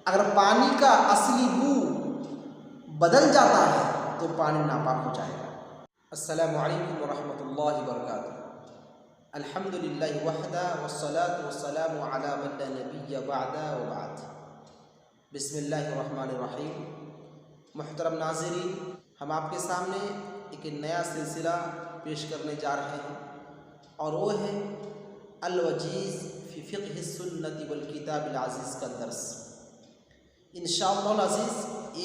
अगर पानी का असली बू बदल जाता है तो पानी नापाक हो जाएगा। अस्सलामु अलैकुम वरहमतुल्लाहि वबरकातुहू। अल्हम्दुलिल्लाहि वहदा वस्सलातु वस्सलामु अला मन ला नबिय्य बअदा व बाद। बिस्मिल्लाहिर्रहमानिर्रहीम। मुहतरम नाज़रीन, हम आपके सामने एक नया सिलसिला पेश करने जा रहे हैं और वो है अल-वजीज़ फ़ी फ़िक़्हि सुन्नति वल किताबिल अज़ीज़ का दर्स। इंशाअल्लाह अज़ीज़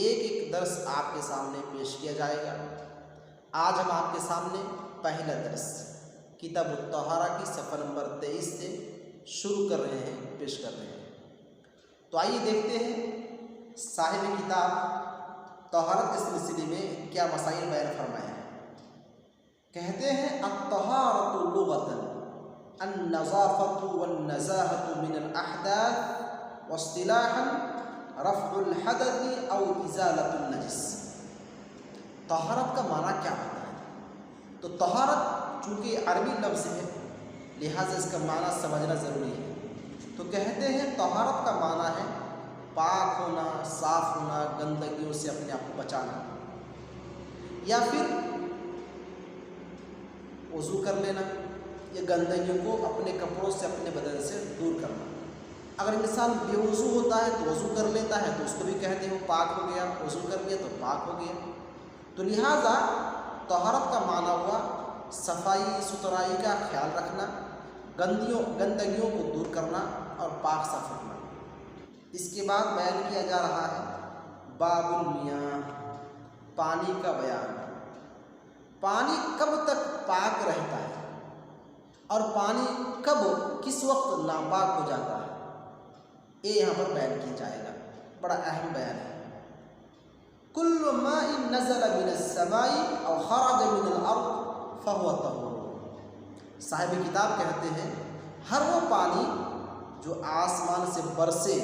एक दर्स आपके सामने पेश किया जाएगा। आज हम आपके सामने पहला दर्स किताब तहारा की सफ़ा नंबर 23 से शुरू कर रहे हैं, पेश कर रहे हैं। तो आइए देखते हैं साहिब किताब तहारत के सिलसिले में क्या मसाइल बयान फरमाया है। कहते हैं अत-तहारतु लुगतन अन-नज़ाफ़तु वन-नज़ाहतु मिनल अहदाथ व इस्तिलाहन रफ़उल हदथि औ इज़ालतुन नजिस। तहारत का माना क्या होता है? तो तहारत चूँकि अरबी लफ्ज़ है लिहाजा इसका माना समझना ज़रूरी है। तो कहते हैं तहारत का माना है पाक होना, साफ़ होना, गंदगियों से अपने आप को बचाना, या फिर वज़ू कर लेना या गंदगियों को अपने कपड़ों से अपने बदन से दूर करना। अगर इंसान बेवज़ू होता है तो वज़ू कर लेता है तो उसको भी कहते हैं पाक हो गया, वज़ू कर लिया तो पाक हो गया। तो लिहाजा तहारत का माना हुआ सफाई सुथराई का ख्याल रखना, गंदगियों को दूर करना और पाक साफ रखना। इसके बाद बयान किया जा रहा है बाबुल मियाँ, पानी का बयान। पानी कब तक पाक रहता है और पानी कब किस वक्त नापाक हो जाता है, ये यहाँ पर बयान किया जाएगा। बड़ा अहम बयान है। कुल्लु माइन नज़ल मिनस समाई औ खरज मिनल अर्द फहुव तहूर। साहिब किताब कहते हैं हर वो पानी जो आसमान से बरसे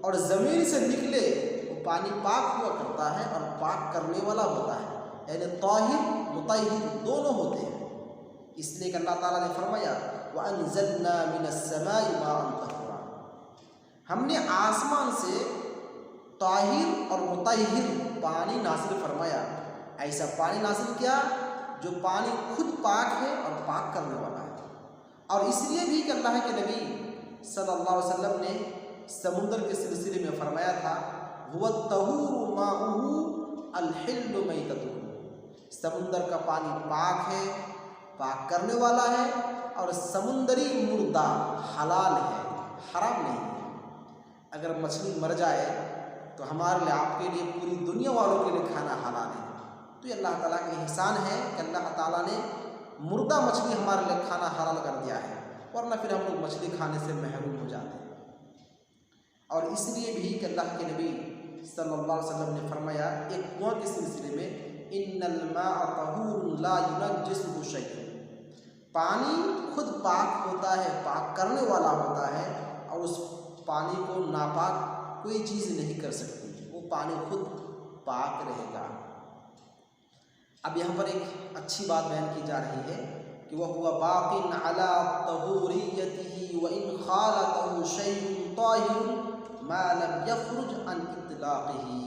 और ज़मीन से निकले वो पानी पाक हुआ करता है और पाक करने वाला होता है, यानी ताहिर मुतहिर दोनों होते हैं। इसलिए कि अल्लाह ताला ने फरमाया व अनज़लना मिनस समाई माअन तहूरा, हमने आसमान से ताहिर और मुतहिर पानी नाज़िल फरमाया। ऐसा पानी नाज़िल किया जो पानी खुद पाक है और पाक करने वाला है। और इसलिए भी कि अल्लाह के नबी सल्लल्लाहु अलैहि वसल्लम ने समुंदर के सिलसिले में फरमाया था हुवा तहूरु माउहु अल-हिल्लु मैततुहु, समुंदर का पानी पाक है, पाक करने वाला है, और समुंदरी मुर्दा हलाल है, हराम नहीं है। अगर मछली मर जाए तो हमारे लिए, आपके लिए, पूरी दुनिया वालों के लिए खाना हलाल है। तो ये अल्लाह ताला का एहसान है कि अल्लाह ताला ने मुर्दा मछली हमारे लिए खाना हलाल कर दिया है, वरना फिर हम लोग मछली खाने से महरूम हो जाते हैं। और इसलिए भी कि अल्लाह के नबी सल्लल्लाहु अलैहि वसल्लम ने फरमाया एक कुआं के सिलसिले में इन्नल माअ तहूरुन ला युनज्जिसुहु शै'उन, पानी खुद पाक होता है, पाक करने वाला होता है, और उस पानी को नापाक कोई चीज़ नहीं कर सकती, वो पानी खुद पाक रहेगा। अब यहाँ पर एक अच्छी बात बयान की जा रही है कि वह हुआ बाक़िन अला तहूरियतिही व इन खालतहु शै'उन ताहिरुन मा लम यख़रुज अन इत्लाक़िही।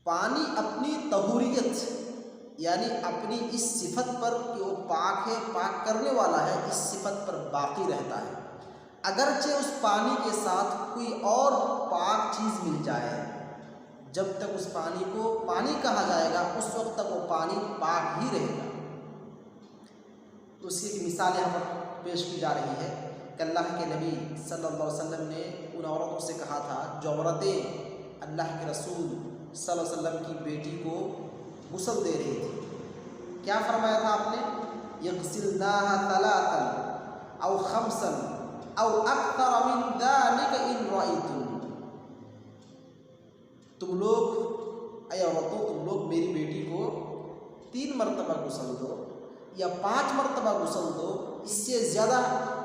पानी अपनी तहूरियत यानी अपनी इस सिफत पर कि वो पाक है, पाक करने वाला है, इस सिफत पर बाकी रहता है। अगरचे उस पानी के साथ कोई और पाक चीज़ मिल जाए, जब तक उस पानी को पानी कहा जाएगा उस वक्त तक वो पानी पाक ही रहेगा। तो उसकी एक मिसाल यहाँ पर पेश की जा रही है कि अल्लाह के नबी सल्लल्लाहु अलैहि वसल्लम ने उन औरतों से कहा था जो औरतें अल्लाह के रसूल सल्लल्लाहु अलैहि वसल्लम की बेटी को गुस्ल दे रही थी। क्या फरमाया था आपने? यग़सिलनाहा तलातन औ खम्सन औ अक्तर मिन ज़ालिका इन रअयतुन। तुम लोग ऐ औरतों, तुम लोग मेरी बेटी को 3 मरतबा गुस्ल दो या 5 मरतबा गुस्ल दो। इससे ज़्यादा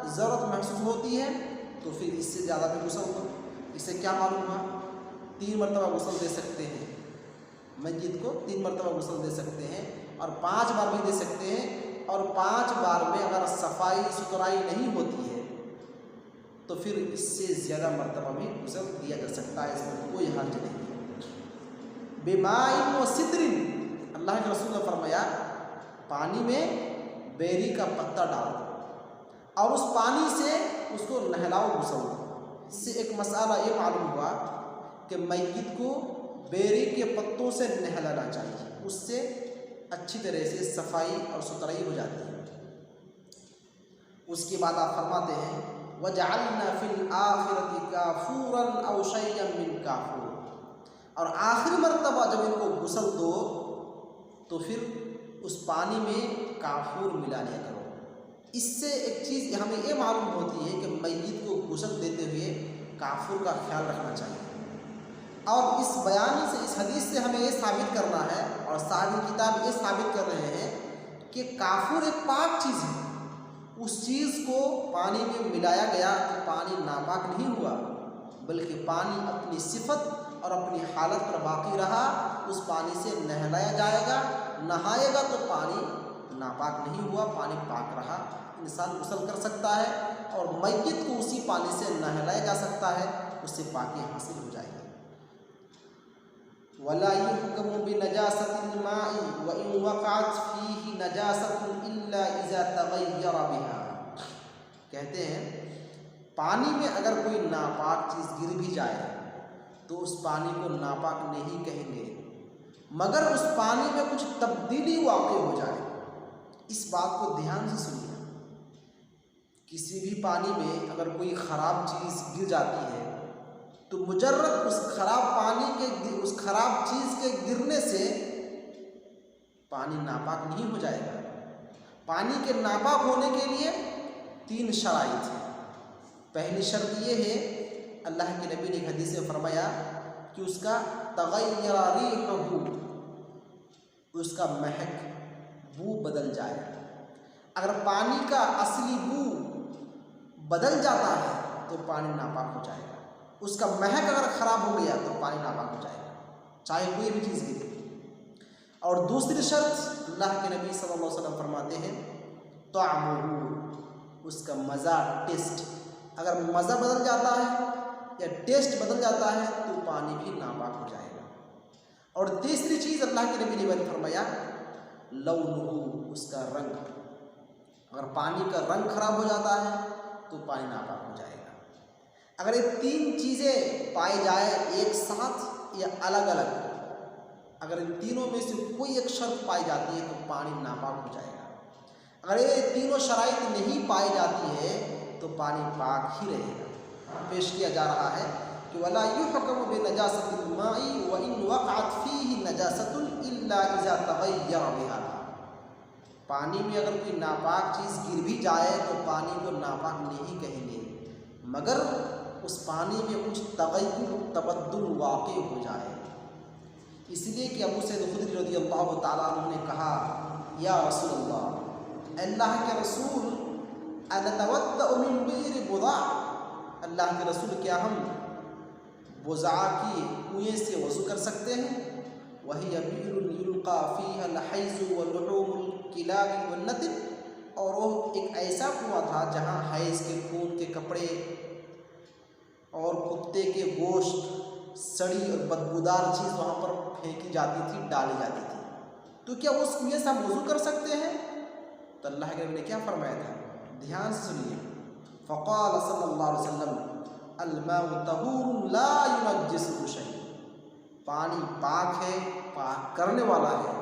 ज़रूरत महसूस होती है तो फिर इससे ज़्यादा भी गुस्ल दो। इससे क्या मालूम हुआ? 3 मरतबा गुस्ल दे सकते हैं, मस्जिद को 3 मरतबा गुस्ल दे सकते हैं और 5 बार भी दे सकते हैं। और 5 बार में अगर सफाई सुथराई नहीं होती है तो फिर इससे ज़्यादा मरतबा भी गुस्ल दिया जा सकता है, इसमें कोई हर्ज नहीं है। बिमाइन व सिद्रिन, अल्लाह के रसूल ने फरमाया पानी में बेरी का पत्ता डाल दो और उस पानी से उसको नहलाओ, गुस्ल दो। इससे एक मसाला ये मालूम हुआ कि मैयत को बेरी के पत्तों से नहलाना चाहिए, उससे अच्छी तरह से सफाई और सुथराई हो जाती है। उसके बाद आप फरमाते हैं वजअलना फिल आखिरति काफूरन औ शय्यन मिन काफूर, और आखिरी मर्तबा जब इनको गुस्ल दो तो फिर उस पानी में काफूर मिला लिया करो। इससे एक चीज़ हमें ये मालूम होती है कि मैयत को गुस्ल देते हुए काफूर का ख्याल रखना चाहिए। और इस बयान से, इस हदीस से हमें ये साबित करना है, और सारी किताब ये साबित कर रहे हैं कि काफूर एक पाक चीज़ है। उस चीज़ को पानी में मिलाया गया तो पानी नापाक नहीं हुआ, बल्कि पानी अपनी सिफत और अपनी हालत पर बाकी रहा। उस पानी से नहलाया जाएगा, नहाएगा तो पानी नापाक नहीं हुआ, पानी पाक रहा। इंसान गुस्ल कर सकता है और मैयत को उसी पानी से नहलाया जा सकता है, उससे पाकी हासिल हो जाएगी। वला युहकमु बिनजासतिल माई व इन वक़अत फीही नजासतुन इल्ला इज़ा तग़य्यरा बिहा। कहते हैं पानी में अगर कोई नापाक चीज़ गिर भी जाए तो उस पानी को नापाक नहीं कहेंगे, मगर उस पानी में कुछ तब्दीली वाक़ई हो जाए। इस बात को ध्यान से सुनिए। किसी भी पानी में अगर कोई ख़राब चीज़ गिर जाती है तो मुजर्रद उस ख़राब पानी के, उस ख़राब चीज़ के गिरने से पानी नापाक नहीं हो जाएगा। पानी के नापाक होने के लिए 3 शराइत हैं। पहली शर्त ये है, अल्लाह के नबी ने एक हदीस में फरमाया कि उसका तग़य्यरा रिहुहु, उसका महक, बू बदल जाए। अगर पानी का असली बू बदल जाता है तो पानी नापाक हो जाएगा। उसका महक अगर ख़राब हो गया तो पानी नापाक हो जाएगा, चाहे कोई भी चीज़ गिरे। और दूसरी शर्त, अल्लाह के नबी सल्लल्लाहु अलैहि वसल्लम फरमाते हैं तअमुहु, उसका मज़ा, टेस्ट। अगर मज़ा बदल जाता है या टेस्ट बदल जाता है तो पानी भी नापाक हो जाएगा। और तीसरी चीज़ अल्लाह के नबी ने फरमाया लौनुहु, उसका रंग। अगर पानी का रंग खराब हो जाता है तो पानी नापाक हो जाएगा। अगर ये 3 चीज़ें पाई जाए एक साथ या अलग अलग, अगर इन तीनों में से कोई एक शर्त पाई जाती है तो पानी नापाक हो जाएगा। अगर ये तीनों शराइत नहीं पाई जाती है तो पानी पाक ही रहेगा। पेश किया जा रहा है कि वला युहकमु बिनजासतिल माई व इन वक़अत फीही नजासतुन इल्ला इज़ा तग़य्यरा बिहा। पानी में अगर कोई नापाक चीज़ गिर भी जाए तो पानी को नापाक नहीं कहेंगे, मगर उस पानी में कुछ तग़य्युर, तबद्दुल वाक़ई हो जाए। इसलिए कि अबू सईद खुदरी रज़ियल्लाहु ताला अन्हु ने कहा या रसूलल्लाह, अल्लाह के रसूल, अनतवद्दउ मिन बिर बुज़ा, अल्लाह के रसूल क्या हम बुज़ा की कुएँ से वज़ू कर सकते हैं? वही बीरुन युल्क़ा फ़ीहा अल-हैज़ु व लुहूमुल किलाबि वन्नतिन, और वो एक ऐसा कुआँ था जहाँ हैज़ के खून के कपड़े और कुत्ते के गोश्त, सड़ी और बदबूदार चीज़ वहाँ पर फेंकी जाती थी, डाली जाती थी। तो क्या उस कुएँ से हम वज़ू कर सकते हैं? तो अल्लाह के नबी ने क्या फरमाया था, ध्यान से सुनिए। फ़क़ाल सल्लल्लाहु अलैहि वसल्लम अल-माउ तहूरुन ला युनज्जिसुहु शै, पानी पाक है, पाक करने वाला है,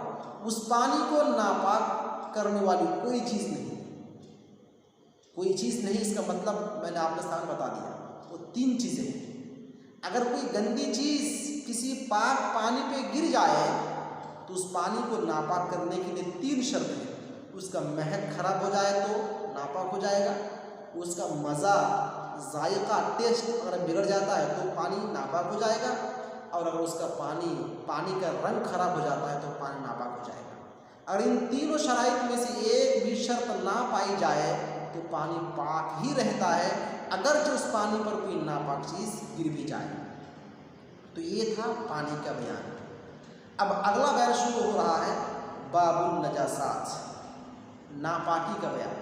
उस पानी को नापाक करने वाली कोई चीज़ नहीं, कोई चीज़ नहीं। इसका मतलब मैंने आपके सामने बता दिया, वो 3 चीज़ें हैं। अगर कोई गंदी चीज़ किसी पाक पानी पे गिर जाए तो उस पानी को नापाक करने के लिए 3 शर्त हैं। उसका महक खराब हो जाए तो नापाक हो जाएगा, उसका मज़ा, जायका, टेस्ट अगर बिगड़ जाता है तो पानी नापाक हो जाएगा, और अगर उसका पानी का रंग खराब हो जाता है तो पानी नापाक हो जाएगा। अगर इन तीनों शराइत में से एक भी शर्त ना पाई जाए तो पानी पाक ही रहता है, अगर जो उस पानी पर कोई नापाक चीज़ गिर भी जाए। तो ये था पानी का बयान। अब अगला बयान शुरू हो रहा है बाबुल नजासात, नापाकी का बयान।